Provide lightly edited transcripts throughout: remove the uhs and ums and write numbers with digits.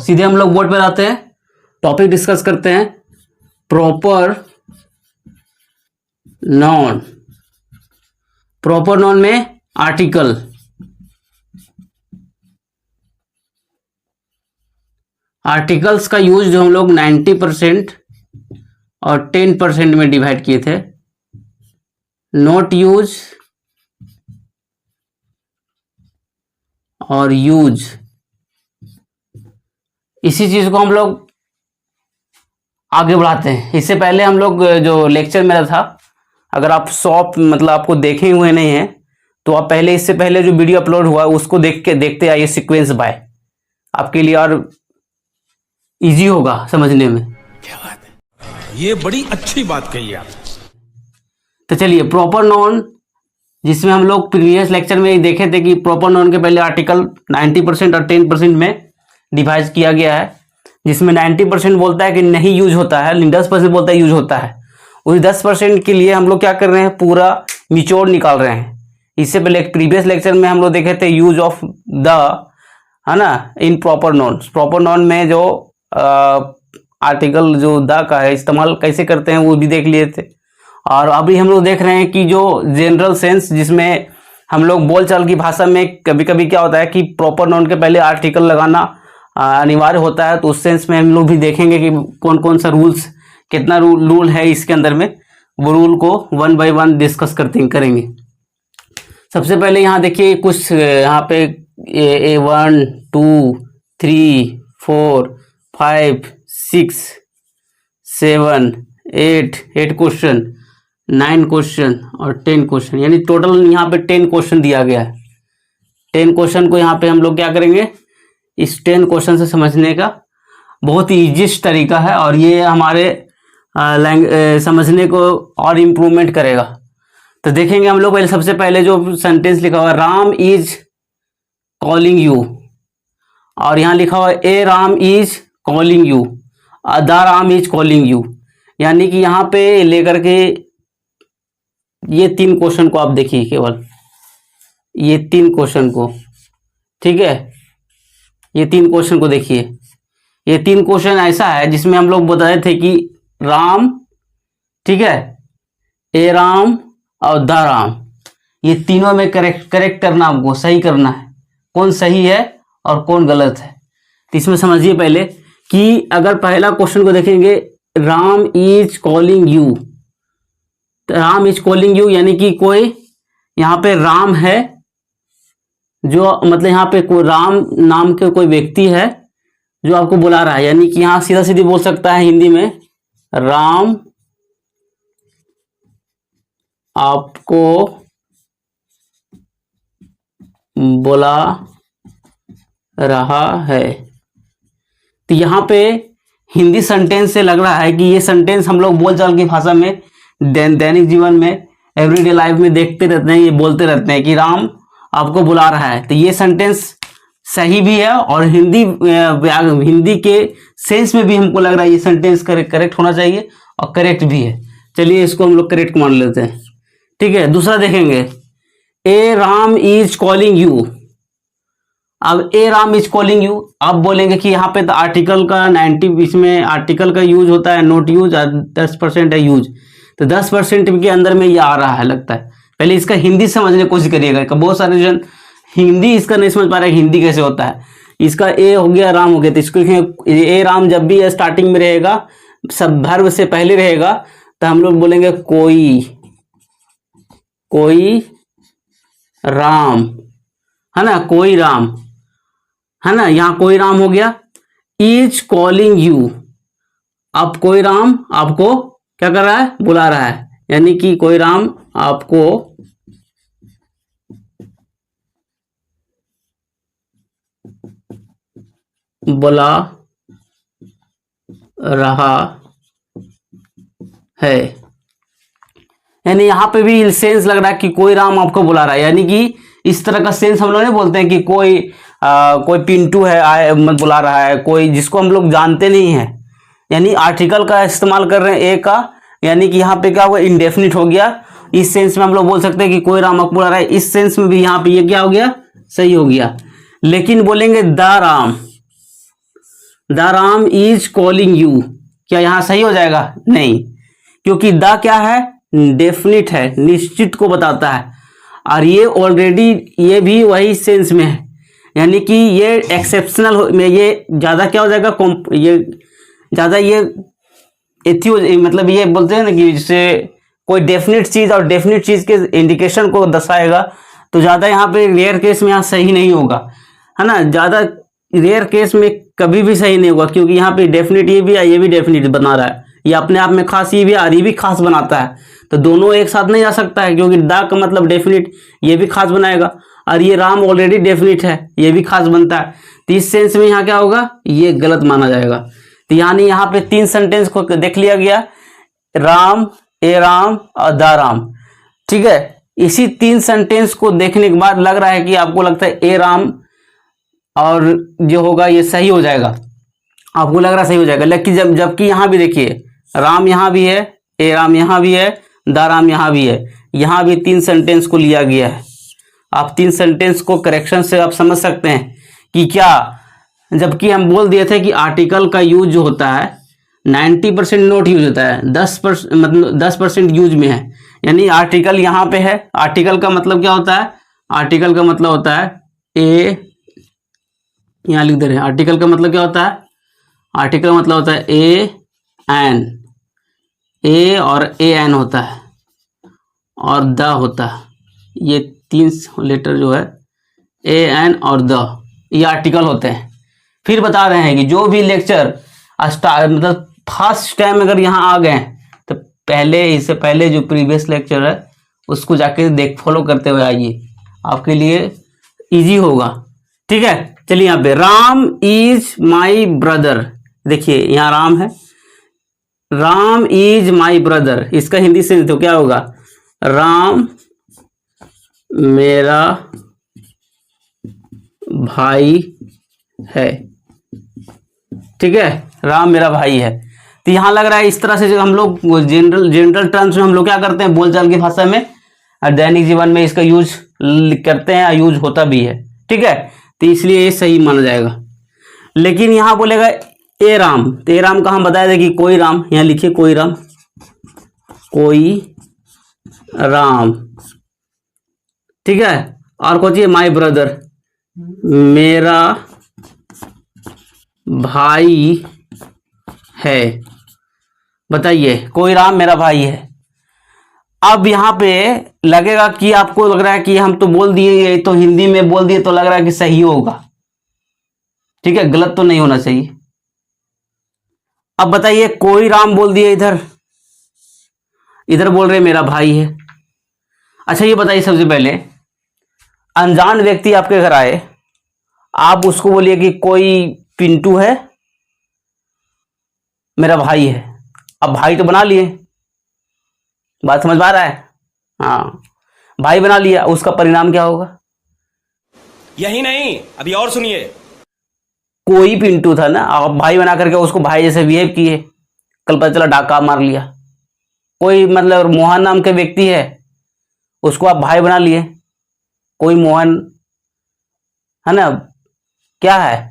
सीधे हम लोग बोर्ड पर आते हैं, टॉपिक डिस्कस करते हैं। प्रॉपर नाउन, प्रॉपर नाउन में आर्टिकल, आर्टिकल्स का यूज जो हम लोग 90% और 10% में डिवाइड किए थे। नॉट यूज और यूज, इसी चीज को हम लोग आगे बढ़ाते हैं। इससे पहले हम लोग जो लेक्चर मेरा था, अगर आप शॉप मतलब आपको देखे हुए नहीं हैं तो आप पहले, इससे पहले जो वीडियो अपलोड हुआ उसको देखते आइए सीक्वेंस बाय, आपके लिए और इजी होगा समझने में। क्या बात है, ये बड़ी अच्छी बात कही आप। तो चलिए, प्रॉपर नाउन, जिसमें हम लोग प्रीवियस लेक्चर में ही देखे थे कि प्रॉपर नाउन के पहले आर्टिकल 90% और 10% में डिवाइड किया गया है, जिसमें 90% बोलता है कि नहीं यूज होता है, 10% बोलता है यूज होता है। उस 10% के लिए हम लोग क्या कर रहे हैं, पूरा निचोड़ निकाल रहे हैं। इससे पहले प्रीवियस लेक्चर में हम लोग देखे थे यूज ऑफ द, है ना, in proper noun. Proper noun में जो आर्टिकल जो द का है इस्तेमाल कैसे करते हैं वो भी देख लिए थे। और अभी हम लोग देख रहे हैं कि जो जनरल सेंस, जिसमें हम लोग बोलचाल की भाषा में कभी कभी क्या होता है कि प्रॉपर नाउन के पहले आर्टिकल लगाना अनिवार्य होता है, तो उस सेंस में हम लोग भी देखेंगे कि कौन कौन सा रूल्स, कितना रूल है इसके अंदर में, वो रूल को 1 by 1 डिस्कस करेंगे। सबसे पहले यहाँ देखिए कुछ, यहाँ पे 1 2 3 4 5 6 7 8 क्वेश्चन, 9 क्वेश्चन और 10 क्वेश्चन, यानी टोटल यहाँ पे 10 क्वेश्चन दिया गया है। 10 क्वेश्चन को यहाँ पे हम लोग क्या करेंगे, इस 10 क्वेश्चन से समझने का बहुत ही ईजीस्ट तरीका है, और ये हमारे समझने को और इम्प्रूवमेंट करेगा। तो देखेंगे हम लोग, पहले सबसे पहले जो सेंटेंस लिखा हुआ है, राम इज कॉलिंग यू, और यहाँ लिखा हुआ है a Ram is calling you, the Ram is calling you, यानी कि यहाँ पे लेकर के ये 3 क्वेश्चन को आप देखिए, केवल ये 3 क्वेश्चन को, ठीक है, ये 3 क्वेश्चन को देखिए। ये 3 क्वेश्चन ऐसा है जिसमें हम लोग बताए थे कि राम, ठीक है, ए राम और द राम, ये तीनों में करेक्ट करना, आपको सही करना है, कौन सही है और कौन गलत है। तो इसमें समझिए पहले कि अगर पहला क्वेश्चन को देखेंगे, Ram is calling you, Ram is calling you यानी कि कोई यहाँ पे राम है, जो मतलब यहाँ पे कोई राम नाम के कोई व्यक्ति है जो आपको बुला रहा है, यानी कि यहाँ सीधा सीधी बोल सकता है हिंदी में, राम आपको बुला रहा है। तो यहाँ पे हिंदी सेंटेंस से लग रहा है कि ये सेंटेंस हम लोग बोलचाल की भाषा में दैनिक जीवन में, एवरीडे लाइफ में देखते रहते हैं, ये बोलते रहते हैं कि राम आपको बुला रहा है। तो ये सेंटेंस सही भी है, और हिंदी के सेंस में भी हमको लग रहा है ये सेंटेंस करेक्ट होना चाहिए, और करेक्ट भी है। चलिए इसको हम लोग करेक्ट मान लेते हैं, ठीक है। दूसरा देखेंगे, ए राम इज कॉलिंग यू। अब ए राम इज कॉलिंग यू, आप बोलेंगे कि यहाँ पे तो आर्टिकल का 90, इसमें आर्टिकल का यूज होता है, नॉट यूज, और 10% है यूज। तो 10% के अंदर में ये आ रहा है लगता है। पहले इसका हिंदी समझने की कोशिश करिएगा, बहुत सारे जन हिंदी इसका नहीं समझ पा रहे हिंदी कैसे होता है। इसका ए हो गया, राम हो गया, तो इसको ए राम जब भी स्टार्टिंग में रहेगा, सब वर्ब से पहले रहेगा, तो हम लोग बोलेंगे कोई राम, है ना, कोई राम, है ना, यहाँ कोई राम हो गया। इज कॉलिंग यू, अब कोई राम आपको क्या कर रहा है, बुला रहा है, यानी कि कोई राम आपको बुला रहा है। यानी यहाँ पे भी सेंस लग रहा है कि कोई राम आपको बुला रहा है, यानी कि इस तरह का सेंस हम लोग नहीं बोलते हैं कि कोई पिंटू है बुला रहा है, कोई जिसको हम लोग जानते नहीं है, यानी आर्टिकल का इस्तेमाल कर रहे हैं ए का, यानी कि यहाँ पे क्या हुआ, इंडेफिनिट हो गया। इस सेंस में हम लोग बोल सकते हैं कि कोई राम आपको बुला रहा है, इस सेंस में भी यहाँ पे ये क्या हो गया, सही हो गया। लेकिन बोलेंगे the Ram, the Ram is calling you, क्या यहाँ सही हो जाएगा? नहीं, क्योंकि द क्या है? डेफिनिट है, निश्चित को बताता है, और ये ऑलरेडी ये भी वही सेंस में है, यानी कि ये एक्सेप्शनल में ये ज़्यादा क्या हो जाएगा? ये ज़्यादा ये मतलब ये बोलते हैं ना कि जैसे कोई डेफिनेट चीज़ और डेफिनेट चीज़ के इंडिकेशन को दर्शाएगा, तो ज़्यादा यहाँ पे रेयर केस में यहाँ सही नहीं होगा, है ना। ज़्यादा रेयर केस में कभी भी सही नहीं होगा, क्योंकि यहाँ पे डेफिनेट ये भी है, ये भी डेफिनेट बना रहा है, ये अपने आप में खास ये भी और ये भी खास बनाता है, तो दोनों एक साथ नहीं आ सकता है, क्योंकि द का मतलब डेफिनेट ये भी खास बनाएगा, और ये राम ऑलरेडी डेफिनेट है, ये भी खास बनता है, तो इस सेंस में यहाँ क्या होगा? ये गलत माना जाएगा। तो यानी यहाँ पे 3 सेंटेंस को देख लिया गया, राम, ए राम और द राम, ठीक है। इसी 3 सेंटेंस को देखने के बाद लग रहा है कि आपको लगता है ए राम और जो होगा ये सही हो जाएगा, आपको लग रहा है सही हो जाएगा, लेकिन जबकि यहाँ भी देखिए, राम यहाँ भी है, ए राम यहाँ भी है, द राम यहाँ भी है, यहाँ भी 3 सेंटेंस को लिया गया है। आप 3 सेंटेंस को करेक्शन से आप समझ सकते हैं कि क्या, जबकि हम बोल दिए थे कि आर्टिकल का यूज जो होता है 90% नोट यूज होता है, 10% मतलब 10% यूज में है, यानी आर्टिकल यहाँ पे है। आर्टिकल का मतलब क्या होता है? आर्टिकल का मतलब होता है ए, यहाँ लिख दे रहे हैं, आर्टिकल का मतलब क्या होता है? आर्टिकल का मतलब होता है ए एन, ए और ए एन होता है और द होता है, ये 3 लेटर जो है ए एन और द, ये आर्टिकल होते हैं। फिर बता रहे हैं कि जो भी लेक्चर मतलब फर्स्ट टाइम अगर यहाँ आ गए तो पहले, इससे पहले जो प्रीवियस लेक्चर है उसको जाके फॉलो करते हुए आइए, आपके लिए इजी होगा, ठीक है। चलिए यहाँ पे राम इज माई ब्रदर, देखिए यहाँ राम है, राम इज माई ब्रदर, इसका हिंदी से तो क्या होगा? राम मेरा भाई है, ठीक है, राम मेरा भाई है। तो यहाँ लग रहा है इस तरह से जो हम लोग जनरल टर्म्स में हम लोग क्या करते हैं, बोलचाल की भाषा में और दैनिक जीवन में इसका यूज करते हैं, यूज होता भी है, ठीक है। तो इसलिए ये सही माना जाएगा। लेकिन यहाँ बोलेगा ए राम, तो ए राम का हम बताया था कि कोई राम, यहाँ लिखिए कोई राम, कोई राम, ठीक है। और कौन सी? माई ब्रदर, मेरा भाई है, बताइए, कोई राम मेरा भाई है। अब यहाँ पे लगेगा कि आपको लग रहा है कि हम तो बोल दिए, ये तो हिंदी में बोल दिए, तो लग रहा है कि सही होगा, ठीक है, गलत तो नहीं होना चाहिए। अब बताइए, कोई राम बोल दिए, इधर बोल रहे मेरा भाई है। अच्छा ये बताइए, सबसे पहले अनजान व्यक्ति आपके घर आए, आप उसको बोलिए कि कोई पिंटू है, मेरा भाई है, अब भाई तो बना लिए, बात समझ में आ रहा है? हाँ, भाई बना लिया, उसका परिणाम क्या होगा? यही नहीं, अभी और सुनिए। कोई पिंटू था ना, आप भाई बना करके उसको भाई जैसे बिहेव किए, कल पता चला डाका मार लिया। कोई मतलब मोहन नाम के व्यक्ति है, उसको आप भाई बना लिए, कोई मोहन है ना, क्या है?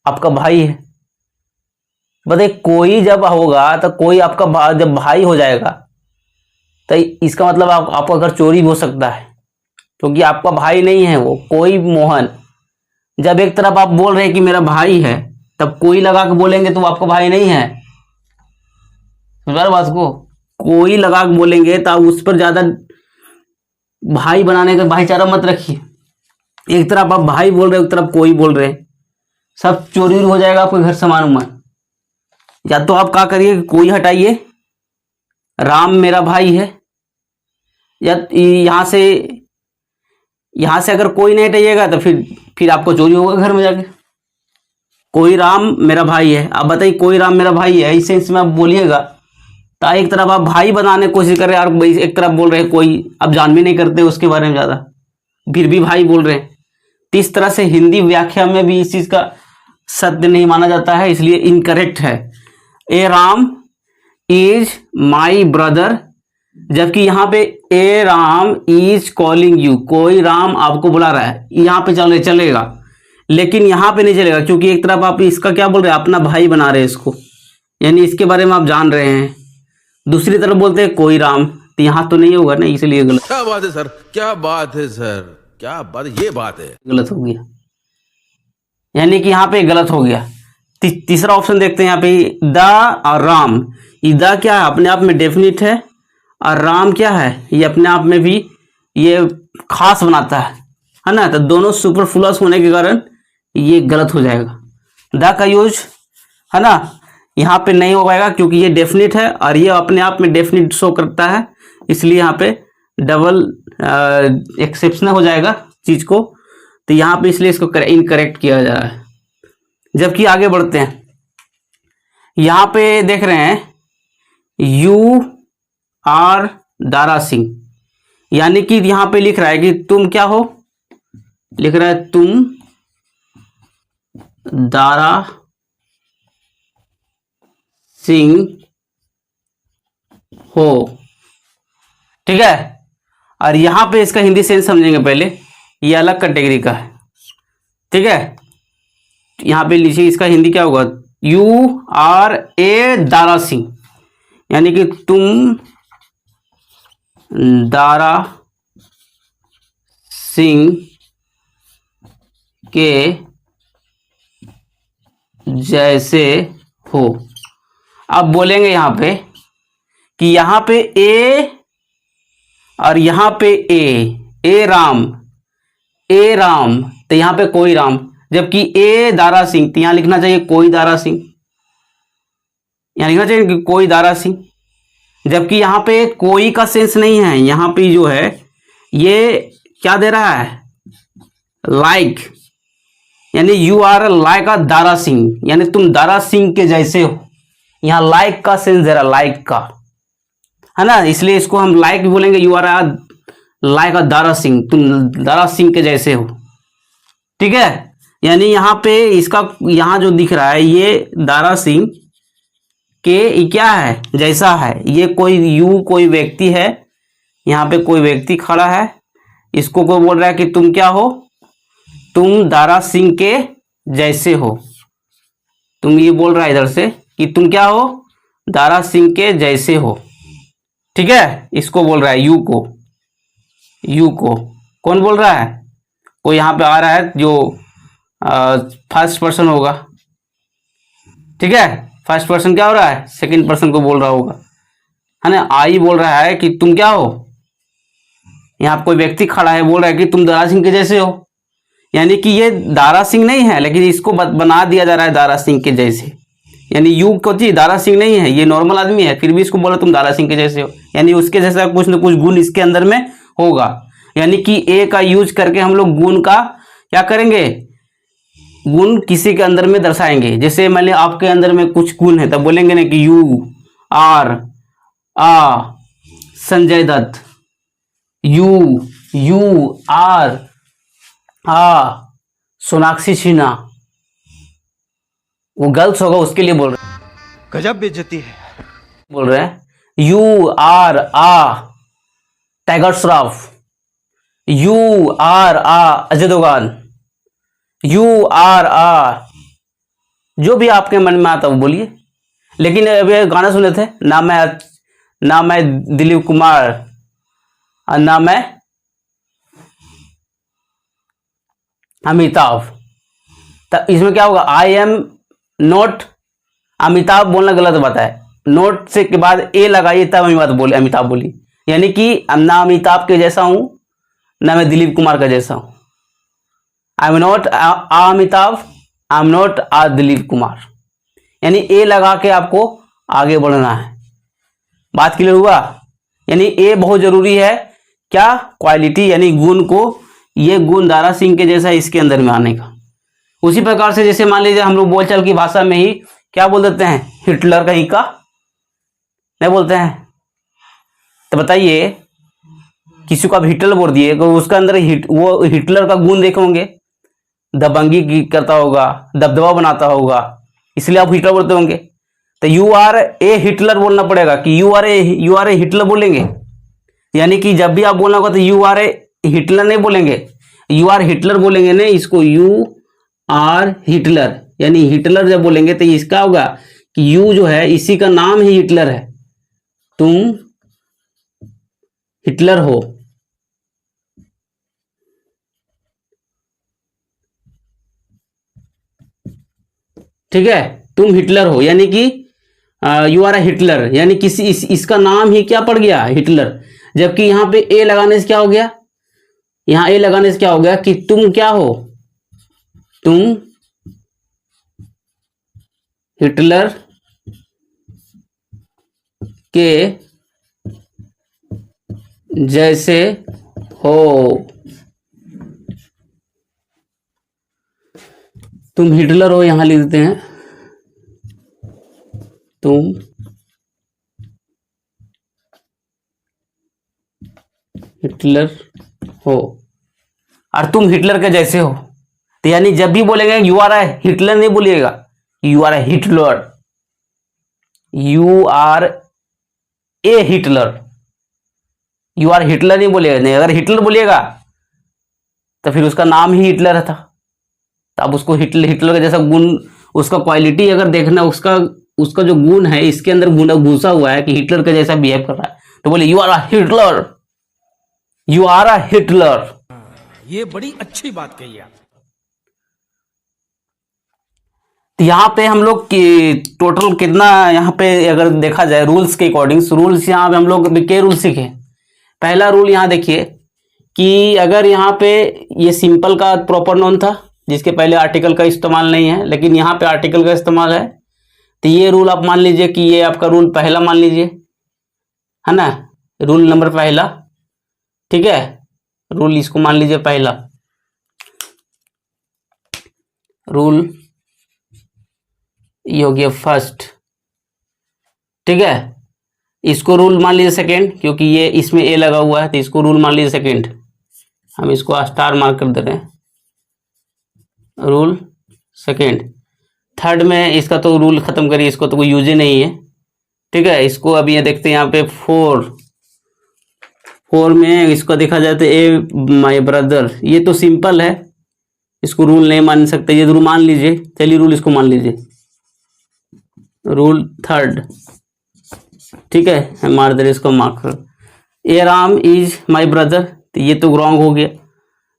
आपका भाई है। बताइए, कोई जब होगा तो कोई आपका जब भाई हो जाएगा तो इसका मतलब आपका घर चोरी हो सकता है, क्योंकि आपका भाई नहीं है वो, कोई मोहन। जब एक तरफ आप बोल रहे हैं कि मेरा भाई है, तब कोई लगा के बोलेंगे तो आपका भाई नहीं है, समझ रहे बात को? कोई लगा के बोलेंगे तो आप उस पर ज्यादा भाई बनाने का भाईचारा मत रखिए। एक तरफ आप भाई बोल रहे हो, एक तरफ कोई बोल रहे हैं, सब चोरी हो जाएगा आपके घर सामान उमान। या तो आप क्या करिए, कोई हटाइए, राम मेरा भाई है, या यहां से अगर कोई नहीं हटाइएगा तो फिर आपको चोरी होगा घर में जाके। कोई राम मेरा भाई है, आप बताइए, कोई राम मेरा भाई है, इस सेंस में आप बोलिएगा। तो एक तरफ आप भाई बनाने की कोशिश कर रहे हैं और एक तरफ बोल रहे हैं कोई, आप जान भी नहीं करते उसके बारे में ज्यादा, फिर भी भाई बोल रहे हैं। तो इस तरह से हिंदी व्याख्या में भी इस चीज का सत्य नहीं माना जाता है, इसलिए इनकरेक्ट है। A Ram is my brother, जबकि यहाँ पे ए राम इज कॉलिंग यू, कोई राम आपको बुला रहा है, यहाँ पे चलेगा। लेकिन यहाँ पे नहीं चलेगा, क्योंकि एक तरफ आप इसका क्या बोल रहे हैं, अपना भाई बना रहे हैं इसको, यानी इसके बारे में आप जान रहे हैं। दूसरी तरफ बोलते हैं कोई राम, तो यहाँ तो नहीं होगा ना, इसलिए गलत क्या बात है सर, क्या बात है सर, क्या बात, ये बात है। गलत हो गया, यानी कि यहाँ पे गलत हो गया। तीसरा ऑप्शन देखते हैं यहाँ पे, द और राम। द क्या है, अपने आप में डेफिनिट है, और राम क्या है, ये अपने आप में भी ये खास बनाता है ना। तो दोनों सुपरफ्लूअस होने के कारण ये गलत हो जाएगा। द का यूज है ना यहाँ पे नहीं हो पाएगा, क्योंकि ये डेफिनिट है और ये अपने आप में डेफिनिट शो करता है, इसलिए यहाँ पे डबल एक्सेप्शन हो जाएगा चीज को। तो यहाँ पे इसलिए इसको इनकरेक्ट किया जा रहा है। जबकि आगे बढ़ते हैं, यहाँ पे देख रहे हैं यू आर दारा सिंह, यानी कि यहाँ पे लिख रहा है कि तुम क्या हो, लिख रहा है तुम दारा सिंह हो, ठीक है। और यहां पे इसका हिंदी सेंस समझेंगे पहले, ये अलग कैटेगरी का है, ठीक है। यहां पे लिखिए इसका हिंदी क्या होगा, you are a Dara Singh, यानी कि तुम दारा सिंह के जैसे हो। अब बोलेंगे यहां पे कि यहां पे ए और यहां पे ए राम, ए राम, तो यहां पे कोई राम, जबकि ए दारा सिंह, तो यहां लिखना चाहिए कोई दारा सिंह, यहां लिखना चाहिए कि कोई दारा सिंह, जबकि यहां पे कोई का सेंस नहीं है। यहां पे जो है ये क्या दे रहा है, लाइक, यानी you are like a Dara Singh, यानी तुम दारा सिंह के जैसे हो। यहाँ लाइक का सेंस दे रहा, लाइक का, है ना, इसलिए इसको हम लाइक भी बोलेंगे, you are like a Dara Singh, तुम दारा सिंह के जैसे हो, ठीक है। यानी यहाँ पे इसका यहाँ जो दिख रहा है ये दारा सिंह के क्या है, जैसा है। ये कोई व्यक्ति है, यहाँ पे कोई व्यक्ति खड़ा है, इसको कोई बोल रहा है कि तुम क्या हो, तुम दारा सिंह के जैसे हो। तुम ये बोल रहा है इधर से कि तुम क्या हो, दारा सिंह के जैसे हो, ठीक है। इसको बोल रहा है यू को कौन बोल रहा है, कोई यहाँ पे आ रहा है जो फर्स्ट पर्सन होगा, ठीक है। फर्स्ट पर्सन क्या हो रहा है, सेकंड पर्सन को बोल रहा होगा, है ना। आई बोल रहा है कि तुम क्या हो, यहाँ पे कोई व्यक्ति खड़ा है, बोल रहा है कि तुम दारा सिंह के जैसे हो, यानी कि ये दारा सिंह नहीं है, लेकिन इसको बना दिया जा रहा है दारा सिंह के जैसे। यानी यू को जी दारा सिंह नहीं है, ये नॉर्मल आदमी है, फिर भी इसको बोला तुम दारा सिंह के जैसे हो, यानी उसके जैसा कुछ न कुछ गुण इसके अंदर में होगा। यानी कि ए का यूज करके हम लोग गुण का क्या करेंगे, गुण किसी के अंदर में दर्शाएंगे। जैसे मान लिया आपके अंदर में कुछ गुण है, तब बोलेंगे ना कि you are a Sanjay Dutt, you are a Sonakshi Sinha. वो गर्ल्स होगा उसके लिए बोल रहे हैं, गजब बेइज्जती है, बोल रहे हैं you are a Tiger Shroff, you are a Ajay Devgan, you are a जो भी आपके मन में आता वो बोलिए। लेकिन अभी गाना सुने थे ना मैं दिलीप कुमार और ना मैं अमिताभ, तब इसमें क्या होगा, आई एम नॉट अमिताभ बोलना गलत बात है, नोट से के बाद ए लगाइए तब अमिताभ बोली, यानी कि ना अमिताभ के जैसा हूं ना मैं दिलीप कुमार का जैसा हूं। I am not Amitabh, I am not a Dilip Kumar, यानी ए लगा के आपको आगे बढ़ना है। बात क्लियर हुआ, यानी ए बहुत जरूरी है, क्या क्वालिटी यानी गुण को, ये गुण दारा सिंह के जैसा इसके अंदर में आने का। उसी प्रकार से जैसे मान लीजिए हम लोग बोलचाल की भाषा में ही क्या बोल देते हैं, हिटलर कहीं का नहीं बोलते हैं, तो बताइए किसी को आप हिटलर बोल दिए तो उसका अंदर वो हिटलर का गुण देखोगे, दबंगी करता होगा, दबदबा बनाता होगा, इसलिए आप हिटलर बोलते होंगे। तो यू आर ए हिटलर बोलना पड़ेगा कि यू आर ए हिटलर बोलेंगे, यानी कि जब भी आप बोलना होगा तो यू आर ए हिटलर नहीं बोलेंगे, यू आर हिटलर बोलेंगे नहीं, इसको यू आर हिटलर, यानी हिटलर जब बोलेंगे तो इसका होगा कि यू जो है इसी का नाम ही हिटलर है, तुम हिटलर हो। ठीक है, तुम हिटलर हो, यानी कि यू आर अ हिटलर, यानी किसी इसका नाम ही क्या पड़ गया, हिटलर। जबकि यहां पे ए लगाने से क्या हो गया, यहां ए लगाने से क्या हो गया कि तुम क्या हो, तुम हिटलर के जैसे हो, तुम हिटलर हो, यहां लिख देते हैं तुम हिटलर हो, और तुम हिटलर के जैसे हो। तो यानी जब भी बोलेंगे यू आर ए हिटलर नहीं बोलिएगा, you are a Hitler, you are a Hitler, you are Hitler नहीं बोलिएगा। नहीं, अगर हिटलर बोलिएगा तो फिर उसका नाम ही हिटलर था, तो अब उसको हिटलर का जैसा गुण, उसका क्वालिटी अगर देखना, उसका जो गुण है इसके अंदर घुसा हुआ है कि हिटलर के जैसा बिहेव कर रहा है, तो बोले you are a Hitler, you are a Hitler. ये बड़ी अच्छी बात कही आप। तो यहाँ पे हम लोग की टोटल कितना, यहाँ पे अगर देखा जाए रूल्स के अकॉर्डिंग, रूल्स यहाँ पे हम लोग के रूल सीखे। पहला रूल यहाँ देखिए कि अगर यहाँ पे ये सिंपल का प्रॉपर नोन था जिसके पहले आर्टिकल का इस्तेमाल नहीं है, लेकिन यहाँ पे आर्टिकल का इस्तेमाल है, तो ये रूल आप मान लीजिए कि ये आपका रूल पहला मान लीजिए, है ना, रूल नंबर पहला। ठीक है, रूल इसको मान लीजिए पहला, रूल ये हो गया फर्स्ट। ठीक है, इसको रूल मान लीजिए सेकेंड, क्योंकि ये इसमें ए लगा हुआ है तो इसको रूल मान लीजिए सेकेंड, हम इसको स्टार मार्क कर दे रहे हैं, रूल सेकेंड। थर्ड में इसका तो रूल खत्म करिए, इसको तो कोई यूज ही नहीं है। ठीक है, इसको अभी ये देखते हैं यहाँ पे फोर में इसको देखा जाए तो ए माय ब्रदर, ये तो सिंपल है, इसको रूल नहीं मान सकते, ये रूल मान लीजिए। चलिए रूल इसको मान लीजिए, रूल थर्ड। ठीक है, हम मार दे रहे इसको मार्क कर, ए राम इज माय ब्रदर, तो ये तो रॉन्ग हो गया।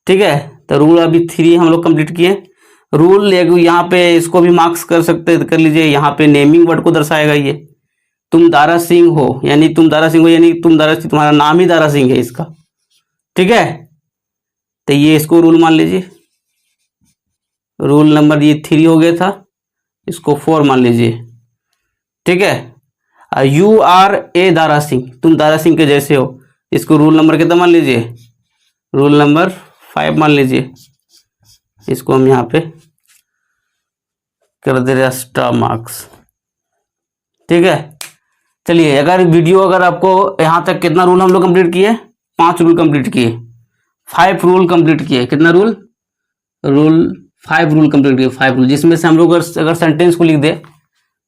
ठीक है, तो रूल अभी 3 हम लोग कंप्लीट किए। रूल यहाँ पे इसको भी मार्क्स कर सकते, कर लीजिए, यहाँ पे नेमिंग वर्ड को दर्शाएगा ये, तुम दारा सिंह हो, यानी तुम दारा सिंह हो, यानी तुम दारा सिंह, तुम्हारा नाम ही दारा सिंह है इसका। ठीक है, तो ये इसको रूल मान लीजिए, रूल नंबर ये 3 हो गया था, इसको 4 मान लीजिए। ठीक है, you are a Dara Singh, तुम दारा सिंह के जैसे हो, इसको रूल नंबर कितना मान लीजिए, रूल नंबर 5 मान लीजिए। इसको हम यहाँ पे कर दे रहे स्टार मार्क्स। ठीक है, चलिए अगर वीडियो अगर आपको यहाँ तक, कितना रूल हम लोग कंप्लीट किए, 5 रूल कंप्लीट किए, 5 रूल कंप्लीट किए, कितना रूल, 5 रूल कंप्लीट किए, 5 रूल, जिसमें से हम लोग अगर सेंटेंस को लिख दे,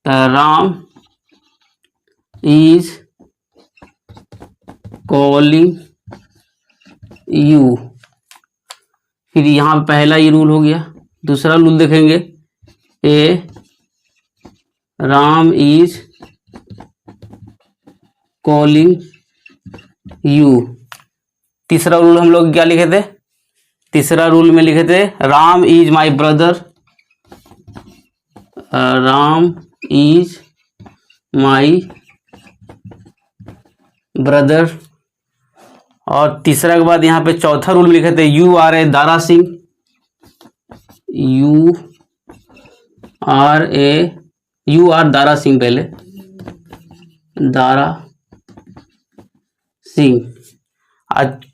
राम इज कॉलिंग यू, फिर यहाँ पे पहला ये रूल हो गया। दूसरा रूल देखेंगे, ए राम इज कॉलिंग यू। तीसरा रूल हम लोग क्या लिखे थे, तीसरा रूल में लिखे थे Ram is my brother, Ram is my brother. और तीसरा के बाद यहाँ पे चौथा रूल लिखे थे you are a Dara Singh, you are Dara Singh, पहले दारा सिंह। आज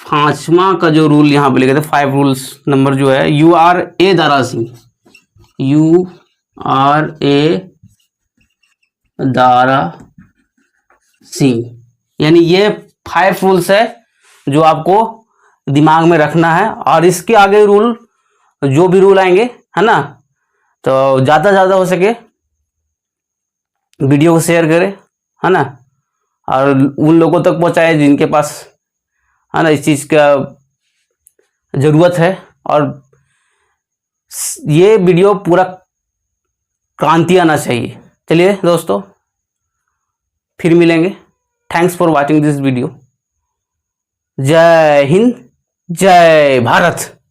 5वां का जो रूल यहाँ पे लिखे थे, 5 रूल्स नंबर जो है, you are a Dara Singh, you are a Dara Singh, यानी ये 5 रूल्स है जो आपको दिमाग में रखना है। और इसके आगे रूल, जो भी रूल आएंगे, है ना, तो ज़्यादा से ज़्यादा हो सके वीडियो को शेयर करें, है ना, और उन लोगों तक पहुंचाएं जिनके पास, है ना, इस चीज़ का ज़रूरत है। और ये वीडियो पूरा क्रांति आना चाहिए। चलिए दोस्तों, फिर मिलेंगे। Thanks for watching this video. जय हिंद, जय भारत।